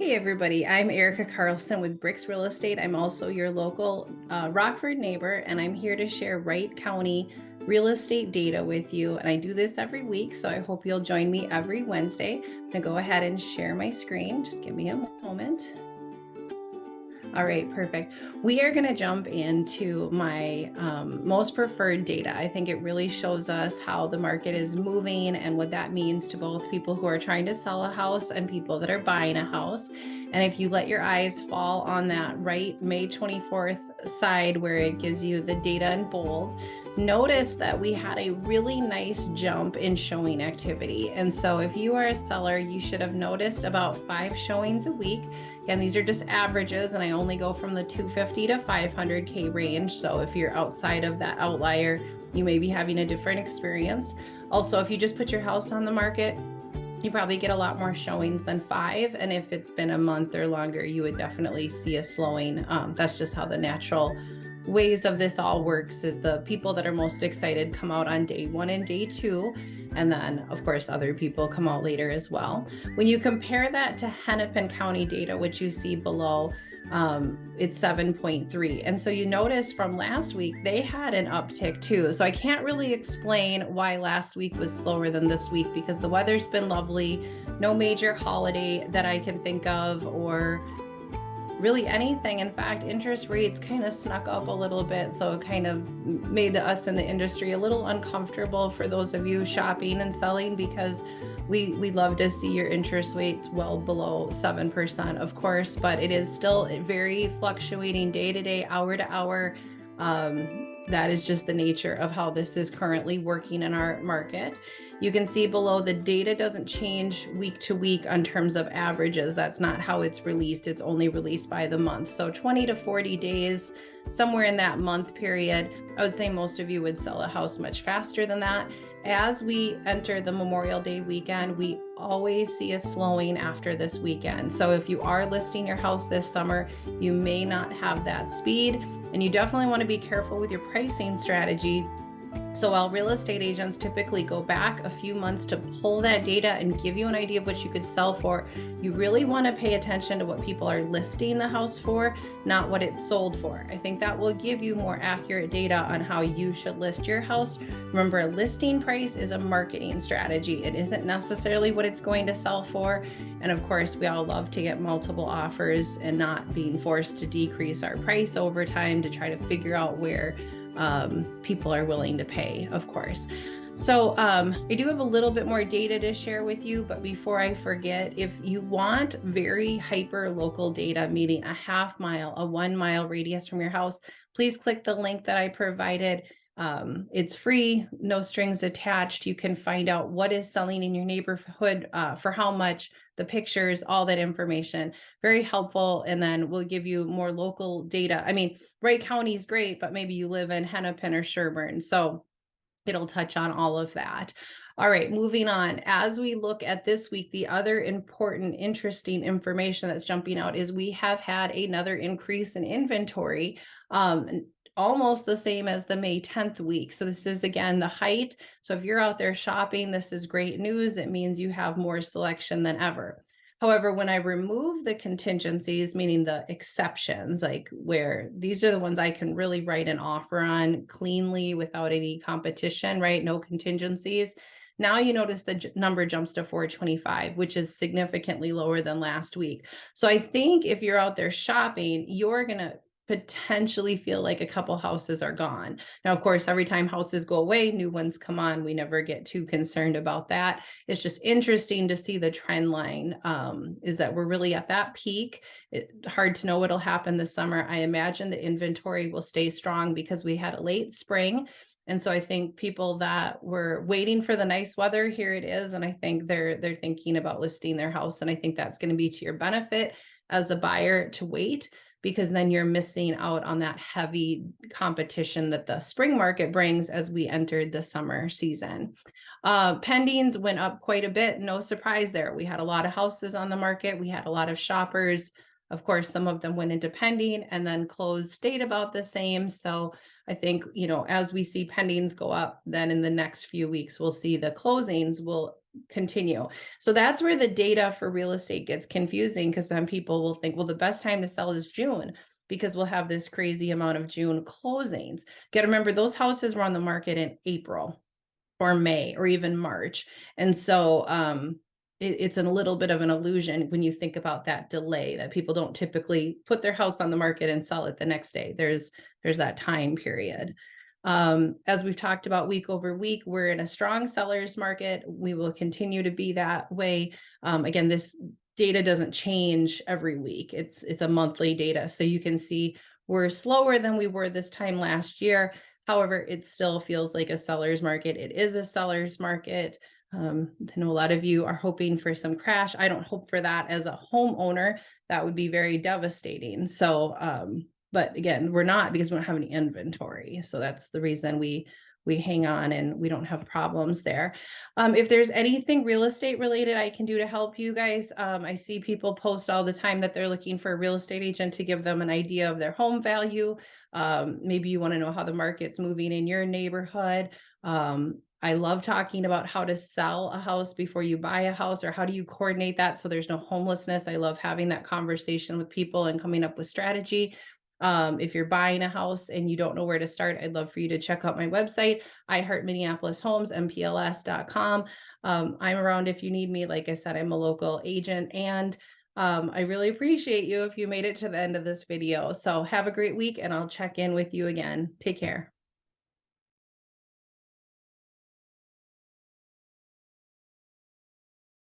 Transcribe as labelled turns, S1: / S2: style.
S1: Hey everybody, I'm Erica Carlson with BRIX Real Estate. I'm also your local Rockford neighbor, and I'm here to share Wright County real estate data with you. And I do this every week, so I hope you'll join me every Wednesday. I'm gonna go ahead and share my screen. Just give me a moment. All right, perfect. We are going to jump into my most preferred data. I think it really shows us how the market is moving and what that means to both people who are trying to sell a house and people that are buying a house. And if you let your eyes fall on that right May 24th side where it gives you the data in bold, notice that we had a really nice jump in showing activity. And so if you are a seller, you should have noticed about 5 showings a week. Again, these are just averages, and I only go from the 250 to 500K range. So if you're outside of that outlier, you may be having a different experience. Also, if you just put your house on the market, you probably get a lot more showings than 5. And if it's been a month or longer, you would definitely see a slowing. That's just how the natural ways of this all works, is the people that are most excited come out on day 1 and day 2. And then, of course, other people come out later as well. When you compare that to Hennepin County data, which you see below, it's 7.3. And so you notice from last week, they had an uptick too. So I can't really explain why last week was slower than this week, because the weather's been lovely, no major holiday that I can think of, or really anything. In fact, interest rates kind of snuck up a little bit, so it kind of made us in the industry a little uncomfortable for those of you shopping and selling, because we love to see your interest rates well below 7%, of course, but it is still very fluctuating day to day, hour to hour. That is just the nature of how this is currently working in our market. You can see below, the data doesn't change week to week in terms of averages. That's not how it's released. It's only released by the month. So 20 to 40 days, somewhere in that month period, I would say most of you would sell a house much faster than that. As we enter the Memorial Day weekend, we always see a slowing after this weekend. So if you are listing your house this summer, you may not have that speed, and you definitely want to be careful with your pricing strategy. So while real estate agents typically go back a few months to pull that data and give you an idea of what you could sell for, you really want to pay attention to what people are listing the house for, not what it's sold for. I think that will give you more accurate data on how you should list your house. Remember, a listing price is a marketing strategy. It isn't necessarily what it's going to sell for. And of course, we all love to get multiple offers and not being forced to decrease our price over time to try to figure out where people are willing to pay, of course. So I do have a little bit more data to share with you, but before I forget, if you want very hyper local data, meaning a half mile, a 1 mile radius from your house, please click the link that I provided. It's free, no strings attached. You can find out what is selling in your neighborhood, for how much, the pictures, all that information. Very helpful. And then we'll give you more local data. I mean, Wright County is great, but maybe you live in Hennepin or Sherburne, so it'll touch on all of that. All right, moving on. As we look at this week, the other important, interesting information that's jumping out is we have had another increase in inventory, almost the same as the May 10th week. So this is, again, the height. So if you're out there shopping, this is great news. It means you have more selection than ever. However, when I remove the contingencies, meaning the exceptions, like where these are the ones I can really write an offer on cleanly without any competition, right? No contingencies. Now you notice the number jumps to 425, which is significantly lower than last week. So I think if you're out there shopping, you're going to potentially feel like a couple houses are gone. Now, of course, every time houses go away, new ones come on. We never get too concerned about that. It's just interesting to see the trend line, is that we're really at that peak. Hard to know what'll happen this summer. I imagine the inventory will stay strong because we had a late spring. And so I think people that were waiting for the nice weather, here it is. And I think they're thinking about listing their house. And I think that's going to be to your benefit as a buyer to wait, because then you're missing out on that heavy competition that the spring market brings as we entered the summer season. Pendings went up quite a bit. No surprise there. We had a lot of houses on the market. We had a lot of shoppers. Of course, some of them went into pending, and then closed stayed about the same. So I think, as we see pendings go up, then in the next few weeks, we'll see the closings will continue. So that's where the data for real estate gets confusing, because then people will think, well, the best time to sell is June because we'll have this crazy amount of June closings. Got to remember, those houses were on the market in April or May or even March. And so it's a little bit of an illusion when you think about that delay, that people don't typically put their house on the market and sell it the next day. There's that time period. As we've talked about week over week, we're in a strong seller's market. We will continue to be that way. Again, this data doesn't change every week. It's a monthly data. So you can see we're slower than we were this time last year. However, it still feels like a seller's market. It is a seller's market. I know a lot of you are hoping for some crash. I don't hope for that as a homeowner. That would be very devastating. So, but again, we're not, because we don't have any inventory. So that's the reason we hang on and we don't have problems there. If there's anything real estate related I can do to help you guys, I see people post all the time that they're looking for a real estate agent to give them an idea of their home value. Maybe you want to know how the market's moving in your neighborhood. I love talking about how to sell a house before you buy a house, or how do you coordinate that so there's no homelessness. I love having that conversation with people and coming up with strategy. If you're buying a house and you don't know where to start, I'd love for you to check out my website, I Heart Minneapolis Homes, mpls.com. I'm around if you need me. Like I said, I'm a local agent, and I really appreciate you if you made it to the end of this video. So have a great week, and I'll check in with you again. Take care.